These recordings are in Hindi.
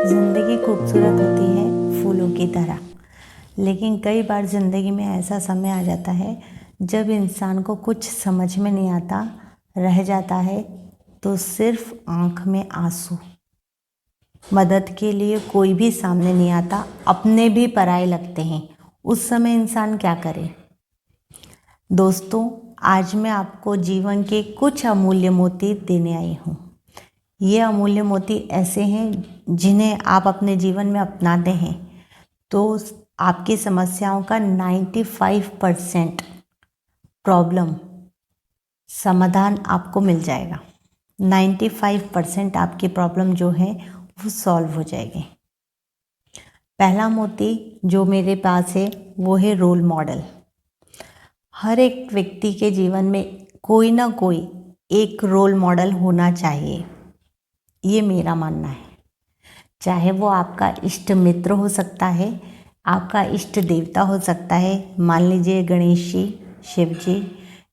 ज़िंदगी खूबसूरत होती है फूलों की तरह, लेकिन कई बार ज़िंदगी में ऐसा समय आ जाता है जब इंसान को कुछ समझ में नहीं आता, रह जाता है तो सिर्फ आँख में आंसू। मदद के लिए कोई भी सामने नहीं आता, अपने भी पराये लगते हैं। उस समय इंसान क्या करे? दोस्तों, आज मैं आपको जीवन के कुछ अमूल्य मोती देने आई हूँ। ये अमूल्य मोती ऐसे हैं जिन्हें आप अपने जीवन में अपनाते हैं तो आपकी समस्याओं का 95% प्रॉब्लम समाधान आपको मिल जाएगा। 95% आपकी प्रॉब्लम जो है वो सॉल्व हो जाएगी। पहला मोती जो मेरे पास है वो है रोल मॉडल। हर एक व्यक्ति के जीवन में कोई ना कोई एक रोल मॉडल होना चाहिए, ये मेरा मानना है। चाहे वो आपका इष्ट मित्र हो सकता है, आपका इष्ट देवता हो सकता है, मान लीजिए गणेश जी, शिव जी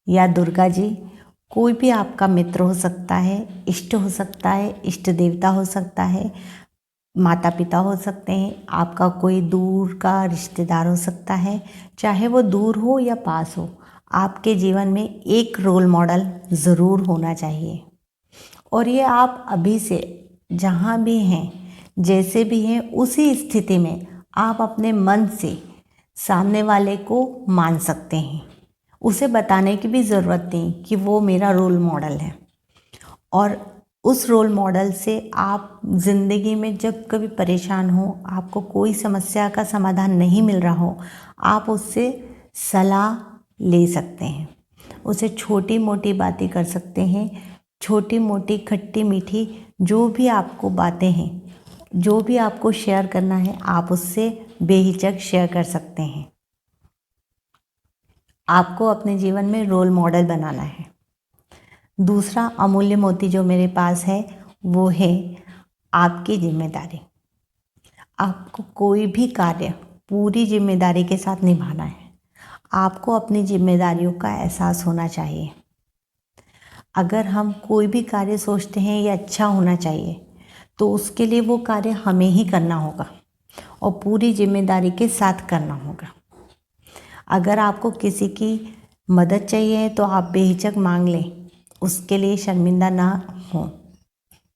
या दुर्गा जी। कोई भी आपका मित्र हो सकता है, इष्ट हो सकता है, इष्ट देवता हो सकता है, माता पिता हो सकते हैं, आपका कोई दूर का रिश्तेदार हो सकता है। चाहे वो दूर हो या पास हो, आपके जीवन में एक रोल मॉडल ज़रूर होना चाहिए। और ये आप अभी से जहाँ भी हैं, जैसे भी हैं, उसी स्थिति में आप अपने मन से सामने वाले को मान सकते हैं। उसे बताने की भी ज़रूरत नहीं कि वो मेरा रोल मॉडल है। और उस रोल मॉडल से आप ज़िंदगी में जब कभी परेशान हो, आपको कोई समस्या का समाधान नहीं मिल रहा हो, आप उससे सलाह ले सकते हैं। उसे छोटी मोटी बातें कर सकते हैं, छोटी मोटी खट्टी मीठी जो भी आपको बातें हैं, जो भी आपको शेयर करना है, आप उससे बेहिचक शेयर कर सकते हैं। आपको अपने जीवन में रोल मॉडल बनाना है। दूसरा अमूल्य मोती जो मेरे पास है वो है आपकी जिम्मेदारी। आपको कोई भी कार्य पूरी जिम्मेदारी के साथ निभाना है। आपको अपनी जिम्मेदारियों का एहसास होना चाहिए। अगर हम कोई भी कार्य सोचते हैं ये अच्छा होना चाहिए, तो उसके लिए वो कार्य हमें ही करना होगा और पूरी जिम्मेदारी के साथ करना होगा। अगर आपको किसी की मदद चाहिए तो आप बेहिचक मांग लें, उसके लिए शर्मिंदा ना हो,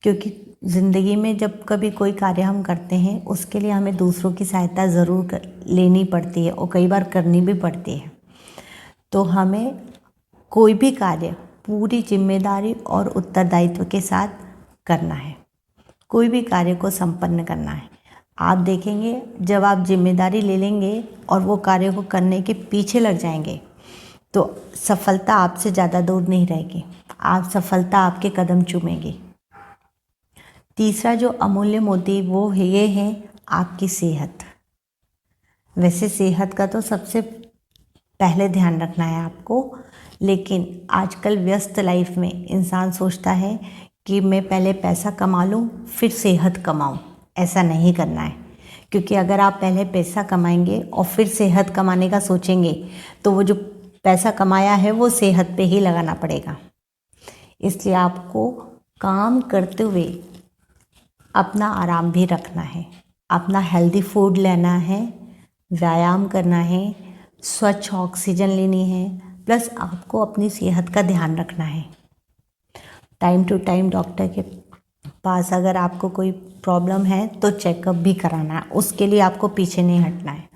क्योंकि ज़िंदगी में जब कभी कोई कार्य हम करते हैं उसके लिए हमें दूसरों की सहायता ज़रूर लेनी पड़ती है और कई बार करनी भी पड़ती है। तो हमें कोई भी कार्य पूरी जिम्मेदारी और उत्तरदायित्व के साथ करना है। कोई भी कार्य को संपन्न करना है। आप देखेंगे जब आप जिम्मेदारी ले लेंगे और वो कार्य को करने के पीछे लग जाएंगे तो सफलता आपसे ज़्यादा दूर नहीं रहेगी। आप सफलता आपके कदम चूमेगी। तीसरा जो अमूल्य मोती वो है, ये है आपकी सेहत। वैसे सेहत का तो सबसे पहले ध्यान रखना है आपको, लेकिन आजकल व्यस्त लाइफ में इंसान सोचता है कि मैं पहले पैसा कमा लूँ फिर सेहत कमाऊँ। ऐसा नहीं करना है, क्योंकि अगर आप पहले पैसा कमाएंगे और फिर सेहत कमाने का सोचेंगे तो वो जो पैसा कमाया है वो सेहत पे ही लगाना पड़ेगा। इसलिए आपको काम करते हुए अपना आराम भी रखना है, अपना हेल्दी फूड लेना है, व्यायाम करना है, स्वच्छ ऑक्सीजन लेनी है, प्लस आपको अपनी सेहत का ध्यान रखना है। टाइम टू टाइम डॉक्टर के पास अगर आपको कोई प्रॉब्लम है तो चेकअप भी कराना है। उसके लिए आपको पीछे नहीं हटना है,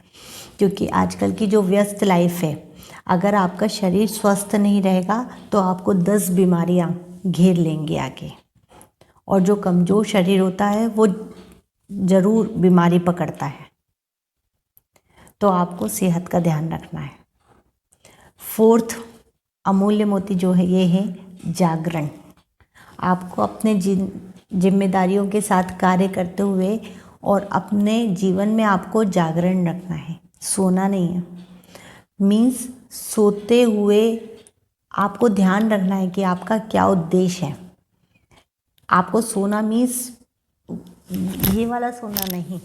क्योंकि आजकल की जो व्यस्त लाइफ है, अगर आपका शरीर स्वस्थ नहीं रहेगा तो आपको 10 बीमारियां घेर लेंगी आगे। और जो कमज़ोर शरीर होता है वो ज़रूर बीमारी पकड़ता है। तो आपको सेहत का ध्यान रखना है। फोर्थ अमूल्य मोती जो है ये है जागरण। आपको अपने जिम्मेदारियों के साथ कार्य करते हुए और अपने जीवन में आपको जागरण रखना है, सोना नहीं है। मीन्स सोते हुए आपको ध्यान रखना है कि आपका क्या उद्देश्य है। आपको सोना मीन्स ये वाला सोना नहीं,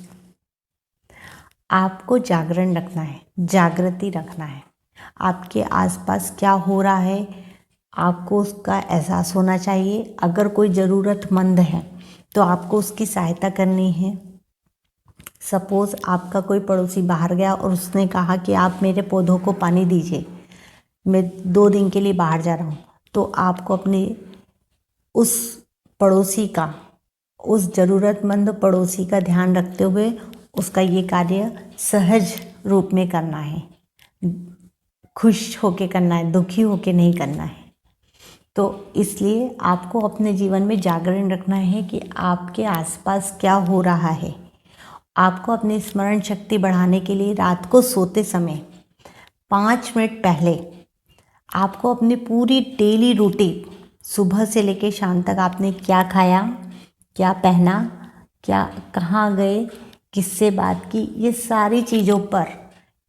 आपको जागरण रखना है, जागृति रखना है। आपके आसपास क्या हो रहा है आपको उसका एहसास होना चाहिए। अगर कोई ज़रूरतमंद है तो आपको उसकी सहायता करनी है। सपोज़ आपका कोई पड़ोसी बाहर गया और उसने कहा कि आप मेरे पौधों को पानी दीजिए, मैं 2 दिन के लिए बाहर जा रहा हूँ, तो आपको अपने उस पड़ोसी का, उस ज़रूरतमंद पड़ोसी का ध्यान रखते हुए उसका ये कार्य सहज रूप में करना है, खुश होके करना है, दुखी होके नहीं करना है। तो इसलिए आपको अपने जीवन में जागरण रखना है कि आपके आसपास क्या हो रहा है। आपको अपनी स्मरण शक्ति बढ़ाने के लिए रात को सोते समय 5 मिनट पहले आपको अपनी पूरी डेली रूटीन, सुबह से लेकर शाम तक आपने क्या खाया, क्या पहना, क्या कहाँ गए, किससे बात की, ये सारी चीज़ों पर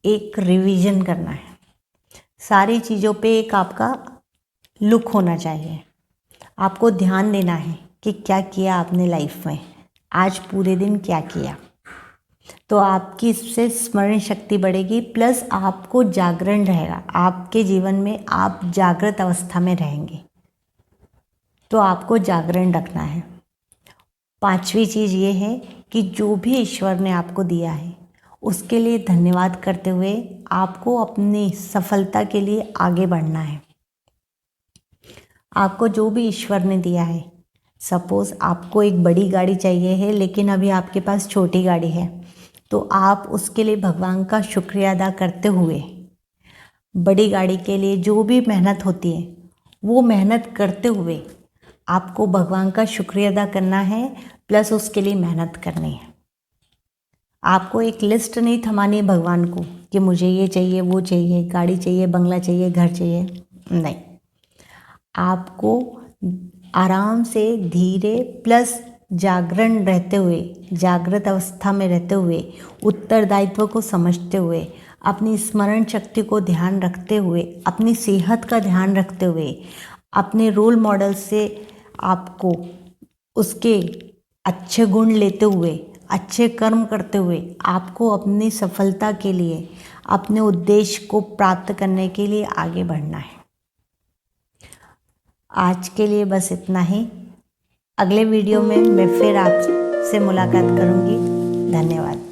एक रिवीजन करना है। सारी चीज़ों पे एक आपका लुक होना चाहिए। आपको ध्यान देना है कि क्या किया आपने लाइफ में, आज पूरे दिन क्या किया। तो आपकी इससे स्मरण शक्ति बढ़ेगी, प्लस आपको जागरण रहेगा। आपके जीवन में आप जागृत अवस्था में रहेंगे, तो आपको जागरण रखना है। 5वीं चीज़ ये है कि जो भी ईश्वर ने आपको दिया है उसके लिए धन्यवाद करते हुए आपको अपनी सफलता के लिए आगे बढ़ना है। आपको जो भी ईश्वर ने दिया है, सपोज़ आपको एक बड़ी गाड़ी चाहिए है लेकिन अभी आपके पास छोटी गाड़ी है, तो आप उसके लिए भगवान का शुक्रिया अदा करते हुए, बड़ी गाड़ी के लिए जो भी मेहनत होती है वो मेहनत करते हुए आपको भगवान का शुक्रिया अदा करना है, प्लस उसके लिए मेहनत करनी है। आपको एक लिस्ट नहीं थमानी है भगवान को कि मुझे ये चाहिए, वो चाहिए, गाड़ी चाहिए, बंगला चाहिए, घर चाहिए, नहीं। आपको आराम से, धीरे, प्लस जागरण रहते हुए, जागृत अवस्था में रहते हुए, उत्तरदायित्व को समझते हुए, अपनी स्मरण शक्ति को ध्यान रखते हुए, अपनी सेहत का ध्यान रखते हुए, अपने रोल मॉडल से आपको उसके अच्छे गुण लेते हुए, अच्छे कर्म करते हुए आपको अपनी सफलता के लिए, अपने उद्देश्य को प्राप्त करने के लिए आगे बढ़ना है। आज के लिए बस इतना ही। अगले वीडियो में मैं फिर आपसे मुलाकात करूंगी। धन्यवाद।